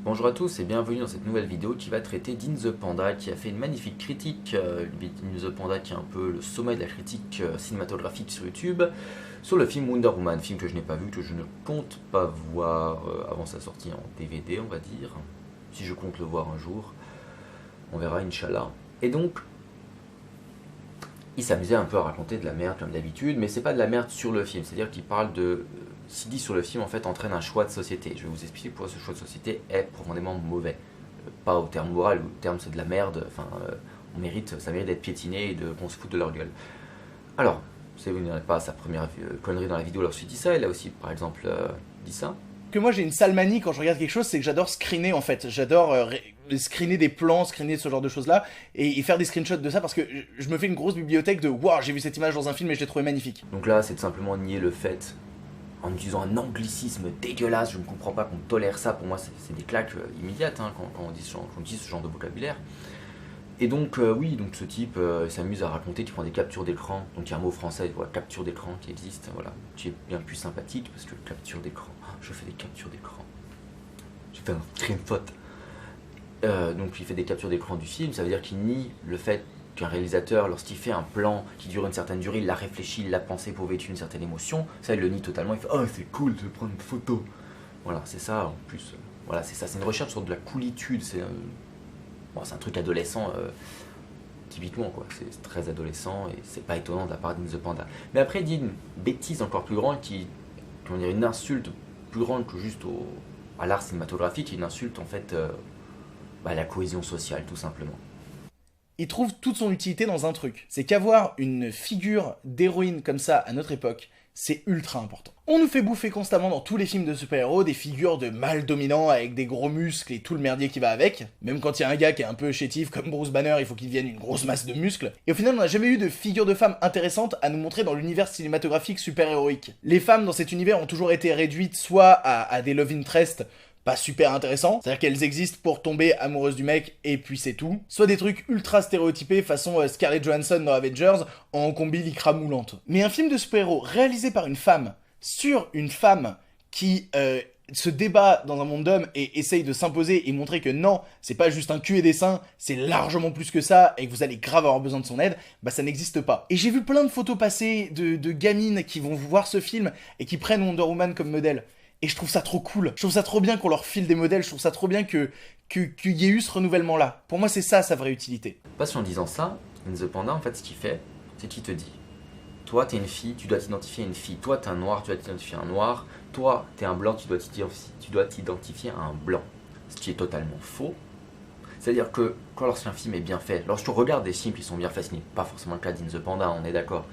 Bonjour à tous et bienvenue dans cette nouvelle vidéo qui va traiter d'In the Panda qui a fait une magnifique critique, In the Panda qui est un peu le sommet de la critique cinématographique sur YouTube, sur le film Wonder Woman, film que je n'ai pas vu, que je ne compte pas voir avant sa sortie en DVD on va dire, si je compte le voir un jour, on verra Inch'Allah. Et donc, il s'amusait un peu à raconter de la merde comme d'habitude, mais c'est pas de la merde sur le film, c'est-à-dire qu'il parle de... S'il dit sur le film en fait entraîne un choix de société. Je vais vous expliquer pourquoi ce choix de société est profondément mauvais. Pas au terme moral, au terme c'est de la merde, enfin ça mérite d'être piétiné et qu'on se foute de leur gueule. Alors, vous n'avez pas sa première connerie dans la vidéo lorsqu'il dit ça, il a aussi par exemple dit ça. Que moi j'ai une sale manie quand je regarde quelque chose, c'est que j'adore screener en fait. J'adore screener des plans, screener ce genre de choses là, et faire des screenshots de ça parce que je me fais une grosse bibliothèque de waouh, j'ai vu cette image dans un film et je l'ai trouvé magnifique. Donc là, c'est tout simplement nier le fait en utilisant un anglicisme dégueulasse. Je ne comprends pas qu'on tolère ça. Pour moi, c'est des claques immédiates quand on dit ce genre de vocabulaire. Et donc, oui, donc ce type s'amuse à raconter, tu prends des captures d'écran, donc il y a un mot français, voilà, capture d'écran qui existe, voilà, tu es bien plus sympathique parce que capture d'écran, je fais des captures d'écran, j'ai fait un screenshot. Donc il fait des captures d'écran du film, ça veut dire qu'il nie le fait qu'un réalisateur, lorsqu'il fait un plan qui dure une certaine durée, il l'a réfléchi, il l'a pensé pour vêtir une certaine émotion, ça il le nie totalement, il fait oh c'est cool, je vais prendre une photo. Voilà, c'est ça en plus, voilà, c'est ça, c'est une recherche sur de la coolitude, bon, c'est un truc adolescent, typiquement, quoi. C'est très adolescent et c'est pas étonnant de la part d'In the Panda. Mais après, il dit une bêtise encore plus grande comment dire, une insulte plus grande que juste à l'art cinématographique, une insulte en fait à la cohésion sociale, tout simplement. Il trouve toute son utilité dans un truc, c'est qu'avoir une figure d'héroïne comme ça à notre époque, c'est ultra important. On nous fait bouffer constamment dans tous les films de super-héros des figures de mâles dominants avec des gros muscles et tout le merdier qui va avec. Même quand il y a un gars qui est un peu chétif comme Bruce Banner, il faut qu'il devienne une grosse masse de muscles. Et au final, on n'a jamais eu de figure de femme intéressante à nous montrer dans l'univers cinématographique super-héroïque. Les femmes dans cet univers ont toujours été réduites soit à des love interests pas super intéressant, c'est-à-dire qu'elles existent pour tomber amoureuses du mec et puis c'est tout. Soit des trucs ultra stéréotypés façon Scarlett Johansson dans Avengers en combi lycra moulante. Mais un film de super-héros réalisé par une femme sur une femme qui se débat dans un monde d'hommes et essaye de s'imposer et montrer que non, c'est pas juste un cul et des seins, c'est largement plus que ça et que vous allez grave avoir besoin de son aide, bah ça n'existe pas. Et j'ai vu plein de photos passer de gamines qui vont voir ce film et qui prennent Wonder Woman comme modèle. Et je trouve ça trop cool. Je trouve ça trop bien qu'on leur file des modèles. Je trouve ça trop bien qu'il y ait eu ce renouvellement-là. Pour moi, c'est ça sa vraie utilité. Parce qu'en disant ça, In the Panda, en fait, ce qu'il fait, c'est qu'il te dit toi, t'es une fille, tu dois t'identifier à une fille. Toi, t'es un noir, tu dois t'identifier à un noir. Toi, t'es un blanc, tu dois t'identifier à un blanc. Ce qui est totalement faux. C'est-à-dire que lorsqu'un film est bien fait, lorsque tu regardes des films qui sont bien faits, ce n'est pas forcément le cas d'In the Panda, on est d'accord.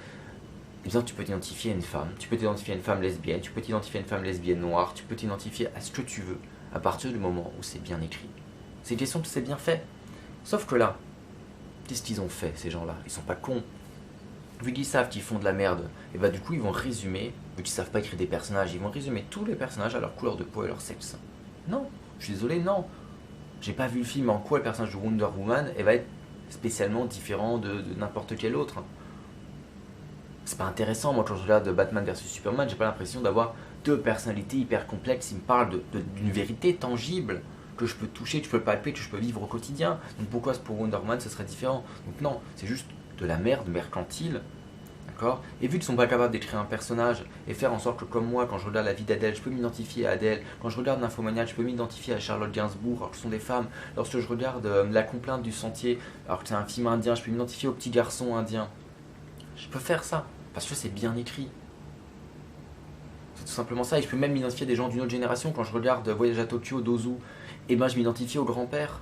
Eh bien, tu peux t'identifier à une femme, tu peux t'identifier à une femme lesbienne, tu peux t'identifier à une femme lesbienne noire, tu peux t'identifier à ce que tu veux, à partir du moment où c'est bien écrit. C'est une question que c'est bien fait. Sauf que là, qu'est-ce qu'ils ont fait, ces gens-là? Ils sont pas cons. Vu qu'ils savent qu'ils font de la merde, et bah du coup ils vont résumer, vu qu'ils savent pas écrire des personnages, ils vont résumer tous les personnages à leur couleur de peau et leur sexe. Non, je suis désolé, non. J'ai pas vu le film en quoi le personnage de Wonder Woman va être spécialement différent de n'importe quel autre. C'est pas intéressant, moi quand je regarde Batman vs Superman, j'ai pas l'impression d'avoir deux personnalités hyper complexes, ils me parlent d'une vérité tangible, que je peux toucher, que je peux palper, que je peux vivre au quotidien. Donc pourquoi pour Wonder Woman ce serait différent? Donc non, c'est juste de la merde mercantile, d'accord? Et vu qu'ils sont pas capables d'écrire un personnage et faire en sorte que comme moi, quand je regarde la vie d'Adèle, je peux m'identifier à Adèle, quand je regarde Nymphomaniac, je peux m'identifier à Charlotte Gainsbourg, alors que ce sont des femmes, lorsque je regarde La complainte du sentier, alors que c'est un film indien, je peux m'identifier au petit garçon indien. Je peux faire ça, parce que c'est bien écrit. C'est tout simplement ça, et je peux même m'identifier à des gens d'une autre génération. Quand je regarde Voyage à Tokyo d'Ozu, et ben je m'identifie au grand-père.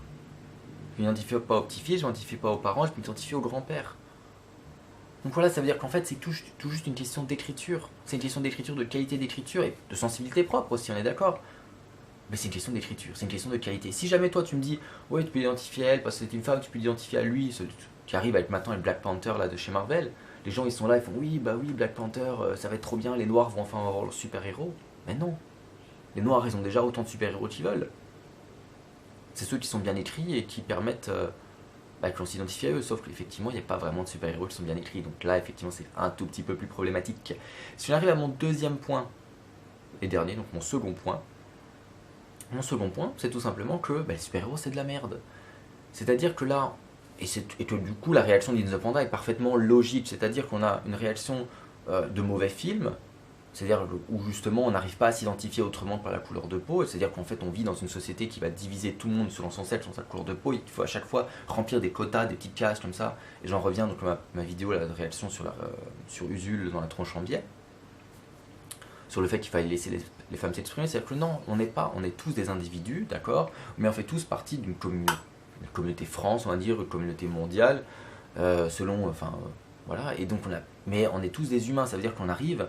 Je m'identifie pas au petit-fils, je m'identifie pas aux parents, je m'identifie au grand-père. Donc voilà, ça veut dire qu'en fait c'est tout juste une question d'écriture. C'est une question d'écriture, de qualité d'écriture, et de sensibilité propre aussi, on est d'accord. Mais c'est une question d'écriture, c'est une question de qualité. Si jamais toi tu me dis, ouais tu peux l'identifier à elle parce que c'est une femme, tu peux l'identifier à lui, ce qui arrive avec maintenant le Black Panther là de chez Marvel, les gens ils sont là, ils font oui, bah oui, Black Panther, ça va être trop bien, les noirs vont enfin avoir leur super-héros. Mais non, les noirs ils ont déjà autant de super-héros qu'ils veulent. C'est ceux qui sont bien écrits et qui permettent qu'on s'identifie à eux, sauf qu'effectivement il n'y a pas vraiment de super-héros qui sont bien écrits. Donc là effectivement c'est un tout petit peu plus problématique. Si on arrive à mon deuxième point, et dernier, donc mon second point, Mon second point, c'est tout simplement que les super-héros, c'est de la merde. C'est-à-dire que là, et que du coup, la réaction d'In the Panda est parfaitement logique. C'est-à-dire qu'on a une réaction de mauvais film, c'est-à-dire où justement on n'arrive pas à s'identifier autrement que par la couleur de peau, c'est-à-dire qu'en fait on vit dans une société qui va diviser tout le monde selon son sexe, selon sa couleur de peau, et qu'il faut à chaque fois remplir des quotas, des petites cases comme ça. Et j'en reviens donc à ma vidéo là, de réaction sur Usul dans la tronche en biais, sur le fait qu'il fallait laisser les femmes s'exprimer, c'est-à-dire que non, on n'est pas, on est tous des individus, d'accord, mais on fait tous partie d'une communauté France, on va dire, une communauté mondiale, selon, voilà, et donc mais on est tous des humains, ça veut dire qu'on arrive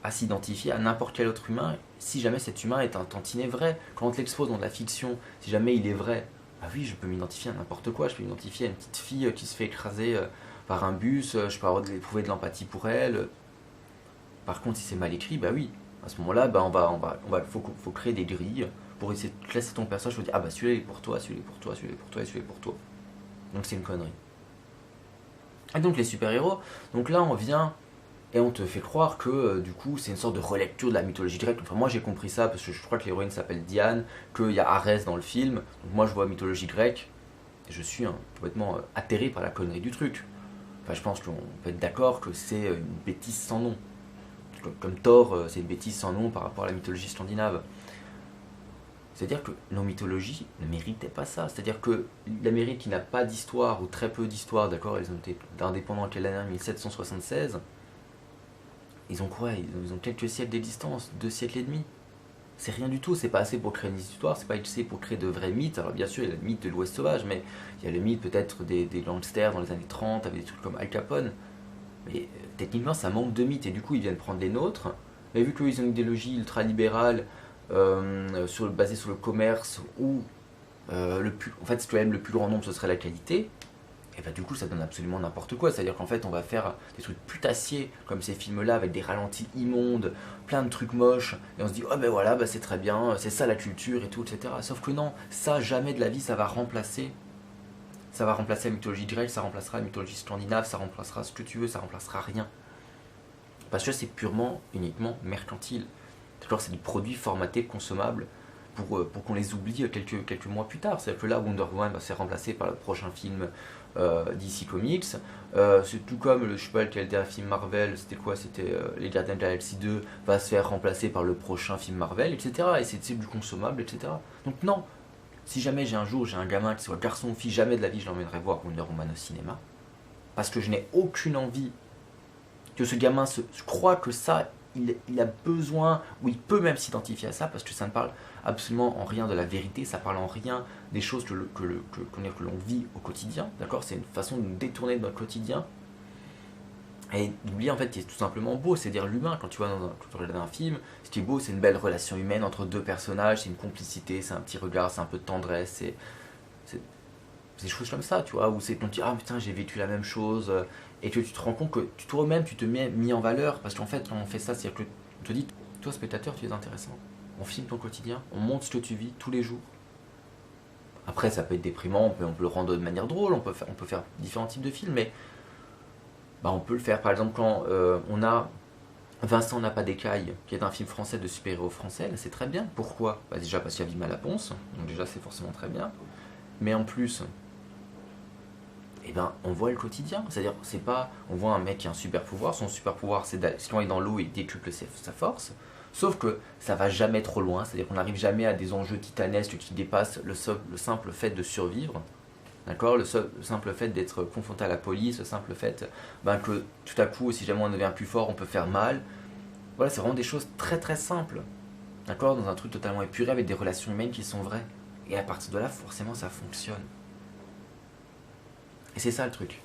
à s'identifier à n'importe quel autre humain, si jamais cet humain est un tantinet vrai. Quand on te l'expose dans de la fiction, si jamais il est vrai, bah oui, je peux m'identifier à n'importe quoi, je peux m'identifier à une petite fille qui se fait écraser par un bus, je peux éprouver de l'empathie pour elle. Par contre, si c'est mal écrit, bah oui, à ce moment-là, bah faut créer des grilles pour essayer de classer ton personnage, faut dire, ah bah celui-là il est pour toi, celui-là est pour toi, celui-là est pour toi, et celui-là est pour toi. Donc c'est une connerie. Et donc les super-héros, donc là on vient et on te fait croire que du coup c'est une sorte de relecture de la mythologie grecque. Enfin, moi j'ai compris ça parce que je crois que l'héroïne s'appelle Diane, qu'il y a Arès dans le film. Donc moi je vois mythologie grecque et je suis complètement atterré par la connerie du truc. Enfin je pense qu'on peut être d'accord que c'est une bêtise sans nom. Comme Thor, c'est une bêtise sans nom par rapport à la mythologie scandinave. C'est-à-dire que nos mythologies ne méritaient pas ça. C'est-à-dire que l'Amérique qui n'a pas d'histoire ou très peu d'histoire, d'accord, ils ont été indépendants quelle année 1776. Ils ont quoi ils ont quelques siècles d'existence, 2 siècles et demi. C'est rien du tout, c'est pas assez pour créer une histoire, c'est pas assez pour créer de vrais mythes. Alors bien sûr, il y a le mythe de l'Ouest sauvage, mais il y a le mythe peut-être des gangsters dans les années 30, avec des trucs comme Al Capone. Mais techniquement, ça manque de mythes, et du coup, ils viennent prendre les nôtres. Mais vu qu'ils ont une idéologie ultra-libérale, basée sur le commerce, où en fait, ce que aime le plus grand nombre, ce serait la qualité, et bah du coup ça donne absolument n'importe quoi, c'est à dire qu'en fait on va faire des trucs putassiers comme ces films là avec des ralentis immondes, plein de trucs moches, et on se dit oh ben voilà bah c'est très bien, c'est ça la culture et tout, etc. Sauf que non, ça jamais de la vie ça va remplacer la mythologie grecque, ça remplacera la mythologie scandinave, ça remplacera ce que tu veux, ça remplacera rien. Parce que c'est purement, uniquement mercantile. D'accord, c'est des produits formatés, consommables, pour qu'on les oublie quelques mois plus tard. C'est-à-dire que là, Wonder Woman va se faire remplacer par le prochain film DC Comics. C'est tout comme, je sais pas lequel était un film Marvel, c'était quoi? C'était Les Gardiens de la Galaxie 2, va se faire remplacer par le prochain film Marvel, etc. Et c'est du consommable, etc. Donc non, si jamais j'ai un gamin qui soit garçon ou fille, jamais de la vie je l'emmènerai voir Wonder Woman au cinéma. Parce que je n'ai aucune envie que ce gamin se croit que ça, il a besoin, ou il peut même s'identifier à ça, parce que ça ne parle absolument en rien de la vérité, ça parle en rien des choses que l'on vit au quotidien, d'accord? C'est une façon de nous détourner de notre quotidien, et d'oublier en fait qui est tout simplement beau, c'est-à-dire l'humain. Quand tu regardes un film, ce qui est beau, c'est une belle relation humaine entre deux personnages, c'est une complicité, c'est un petit regard, c'est un peu de tendresse, c'est des choses comme ça, tu vois, où c'est quand tu dis ah putain j'ai vécu la même chose, et que tu te rends compte que toi-même tu te mets mis en valeur, parce qu'en fait quand on fait ça, c'est-à-dire que on te dit toi spectateur tu es intéressant, on filme ton quotidien, on montre ce que tu vis tous les jours. Après ça peut être déprimant, on peut le rendre de manière drôle, on peut faire différents types de films, mais bah, on peut le faire par exemple quand on a Vincent n'a pas d'écaille, qui est un film français de super-héros français, là c'est très bien. Pourquoi? Bah, déjà parce qu'il y a Vima Laponce, donc déjà c'est forcément très bien, mais en plus eh ben, on voit le quotidien. C'est-à-dire, c'est pas, on voit un mec qui a un super pouvoir, son super pouvoir c'est quand il est dans l'eau, il décuple sa force. Sauf que ça va jamais trop loin, c'est-à-dire qu'on n'arrive jamais à des enjeux titanesques qui dépassent le simple fait de survivre. D'accord, le simple fait d'être confronté à la police, le simple fait que tout à coup, si jamais on devient plus fort, on peut faire mal. Voilà, c'est vraiment des choses très très simples. D'accord, dans un truc totalement épuré avec des relations humaines qui sont vraies. Et à partir de là, forcément, ça fonctionne. Et c'est ça le truc.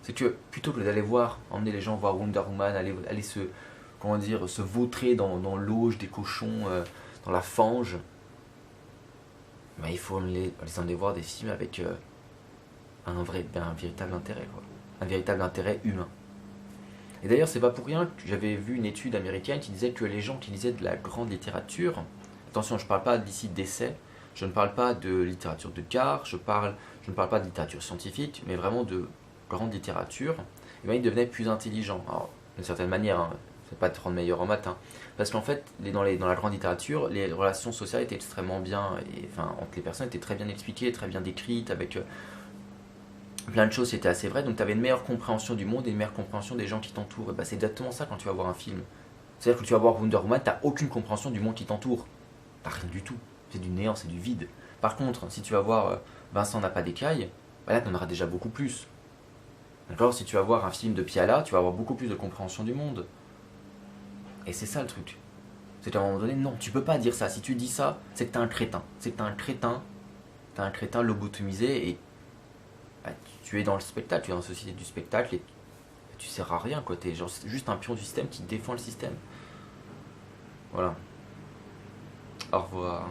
C'est que plutôt que d'aller emmener les gens voir Wonder Woman, aller se vautrer dans l'auge des cochons, dans la fange, bah, il faut les emmener voir des films avec un véritable intérêt, quoi. Un véritable intérêt humain. Et d'ailleurs, c'est pas pour rien que j'avais vu une étude américaine qui disait que les gens qui lisaient de la grande littérature, attention, je parle pas d'ici d'essais, je ne parle pas de littérature de gare, je ne parle pas de littérature scientifique, mais vraiment de grande littérature, et bien ils devenaient plus intelligents. Alors, d'une certaine manière, hein, c'est pas te rendre meilleur en maths, hein. Parce qu'en fait, dans la grande littérature, les relations sociales étaient extrêmement bien, et, enfin, entre les personnes étaient très bien expliquées, très bien décrites, avec plein de choses qui étaient assez vraies, donc tu avais une meilleure compréhension du monde et une meilleure compréhension des gens qui t'entourent. Et bah, c'est exactement ça quand tu vas voir un film. C'est-à-dire que tu vas voir Wonder Woman, t'as aucune compréhension du monde qui t'entoure. T'as rien du tout. C'est du néant, c'est du vide. Par contre, si tu vas voir Vincent n'a pas d'écailles, bah là t'en auras déjà beaucoup plus. D'accord. Si tu vas voir un film de Piala, tu vas avoir beaucoup plus de compréhension du monde. Et c'est ça le truc. C'est qu'à un moment donné, non, tu peux pas dire ça. Si tu dis ça, c'est que t'es un crétin. C'est que t'es un crétin lobotomisé et bah, tu es dans le spectacle, tu es dans la société du spectacle et tu sers à rien quoi. T'es genre juste un pion du système qui défend le système. Voilà. Au revoir.